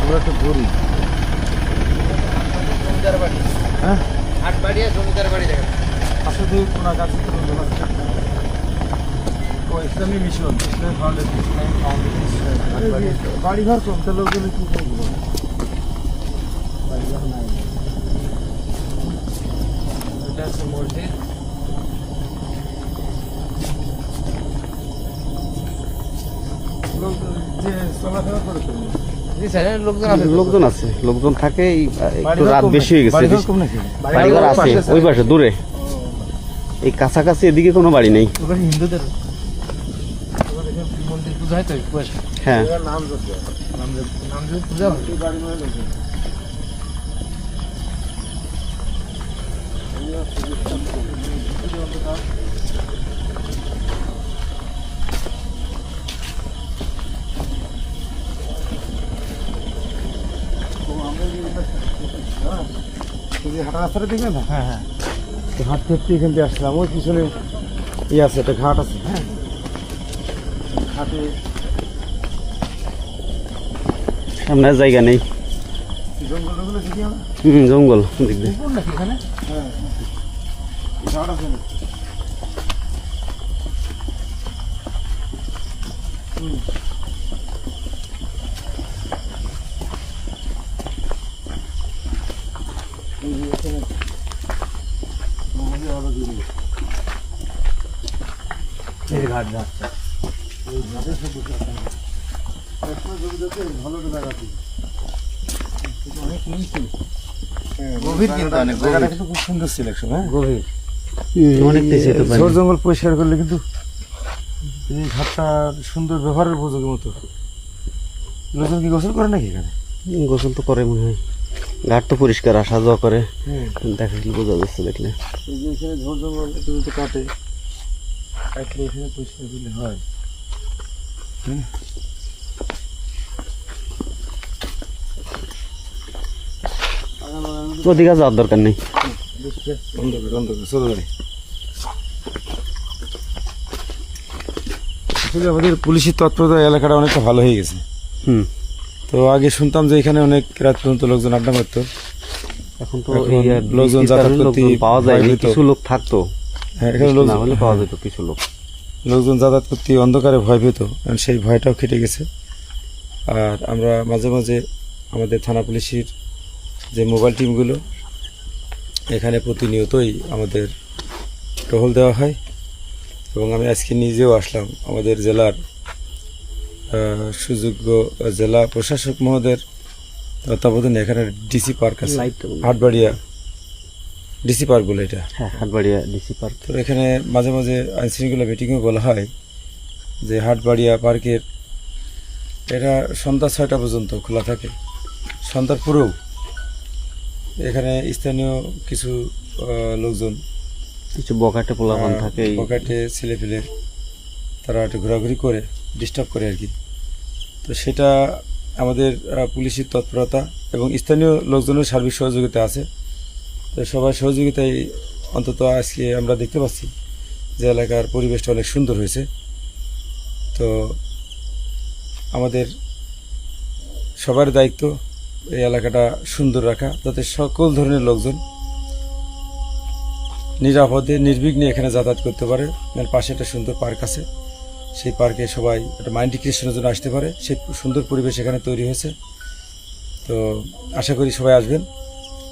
আমরা তো ঘুরি। হ্যাঁ, হাটবাড়িয়া জমিদার বাড়ি দেখা আসলে কোনা কাছে ইসলামী মিশন, ইসলামী ফাউন্ডেশন, বাড়ি ঘর কম, তাহলে ওগুলো কি করবো? বাড়িঘর নাই। এটা হচ্ছে মসজিদ। লোক যে চলাফেরা করে তো লোকজন আছে, লোকজন থাকে। একটু রাত বেশি হয়ে গেছে, বাড়িঘর কম নাকি? বাড়িঘর আছে ওই পাশে দূরে, এই কাছাকাছি এদিকে কোনো বাড়ি নেই। হিন্দুদের মন্দির পূজা হয় তো হ্যাঁ, নাম যোগ্য নাম পূজা হয়। বাড়ি মানে লোক হাঁটা রাস্তাটা দেখবে না? হ্যাঁ হ্যাঁ, ঘাট ফেরতে এখান থেকে আসলাম। ওই পিছনে ইয়ে আছে, একটা ঘাট আছে। হ্যাঁ, ঘাটে সামনে জায়গা নেই। জঙ্গল টঙ্গল আছে কি? জঙ্গল দেখবে। পুকুর নাকি এখানে? হ্যাঁ, ঘাট আছে না? এই ঘাট যাচ্ছে। ভালো জায়গা আছে। গভীর কিন্তু অনেক জায়গাটা কিন্তু খুব সুন্দর সিলেকশন। হ্যাঁ, গভীর। অনেক ঝোড় জঙ্গল পরিষ্কার করলে কিন্তু এই ঘাটটা সুন্দর ব্যবহারের উপযোগী মতো। লোকজন কি গোসল করে নাকি এখানে? গোসল তো করে মনে হয়, ঘাট তো পরিষ্কার, আসা যাওয়া করে। দেখা বোঝা যাচ্ছে দেখলে। এই যে এখানে ঝোড় জঙ্গল একটু যদি কাটলে এখানে পরিষ্কার করলে হয়। ওদিকে যাওয়ার দরকার নেই। আমাদের পুলিশের তৎপরতা এলাকাটা অনেকটা ভালো হয়ে গেছে। তো আগে শুনতাম যে এখানে অনেক রাত পর্যন্ত লোকজন আড্ডা মারত। এখন তো লোকজন যাতায়াত করতে পাওয়া যায়, কিছু লোক থাকতো। হ্যাঁ, এখানে না হলে পাওয়া যেত কিছু লোক। লোকজন যাতায়াত করতে অন্ধকারে ভয় পেত, সেই ভয়টাও কেটে গেছে। আর আমরা মাঝে মাঝে আমাদের থানা পুলিশের যে মোবাইল টিমগুলো এখানে প্রতিনিয়তই আমাদের টহল দেওয়া হয়। এবং আমি আজকে নিজেও আসলাম আমাদের জেলার সুযোগ্য জেলা প্রশাসক মহোদয়ের তত্ত্বাবধানে। এখানে ডিসি পার্ক আছে, হাটবাড়িয়া ডিসি পার্ক বলে এটা। হ্যাঁ, হাটবাড়িয়া ডিসি পার্ক। তো এখানে মাঝে মাঝে আইনশৃঙ্খলা মিটিংয়ে বলা হয় যে হাটবাড়িয়া পার্কের এটা সন্ধ্যা 6টা পর্যন্ত খোলা থাকে। সন্ধ্যার পরেও এখানে স্থানীয় কিছু লোকজন, কিছু বকাটে পোলাপান থাকে, বকাটে ছেলে ফেলে তারা একটু ঘোরাঘুরি করে ডিস্টার্ব করে আর কি। তো সেটা আমাদের পুলিশের তৎপরতা এবং স্থানীয় লোকজনের সার্বিক সহযোগিতা আছে। তো সবার সহযোগিতায় অন্তত আজকে আমরা দেখতে পাচ্ছি যে এলাকার পরিবেশটা অনেক সুন্দর হয়েছে। তো আমাদের সবার দায়িত্ব এই এলাকাটা সুন্দর রাখা, যাতে সকল ধরনের লোকজন নিরাপদে নির্বিঘ্নে এখানে যাতায়াত করতে পারে। পাশে একটা সুন্দর পার্ক আছে, সেই পার্কে সবাই একটা মাইন্ড রিক্রিয়েশনের জন্য আসতে পারে। সেই সুন্দর পরিবেশ এখানে তৈরি হয়েছে। তো আশা করি সবাই আসবেন।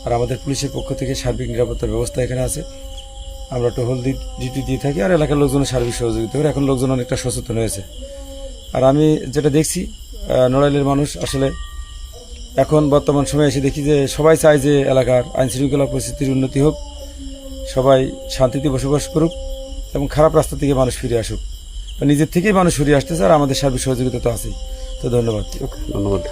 আর আমাদের পুলিশের পক্ষ থেকে সার্বিক নিরাপত্তার ব্যবস্থা এখানে আছে। আমরা টহল ডিউটি দিয়ে থাকি আর এলাকার লোকজনের সার্বিক সহযোগিতা করে। এখন লোকজন অনেকটা সচেতন হয়েছে। আর আমি যেটা দেখছি, নড়াইলের মানুষ আসলে এখন বর্তমান সময়ে এসে দেখি যে সবাই চায় যে এলাকার আইনশৃঙ্খলা পরিস্থিতির উন্নতি হোক, সবাই শান্তিতে বসবাস করুক এবং খারাপ রাস্তা থেকে মানুষ ফিরে আসুক। নিজের থেকেই মানুষ ফিরে আসতেছে, আর আমাদের সার্বিক সহযোগিতা তো আছেই। তো ধন্যবাদ। ধন্যবাদ।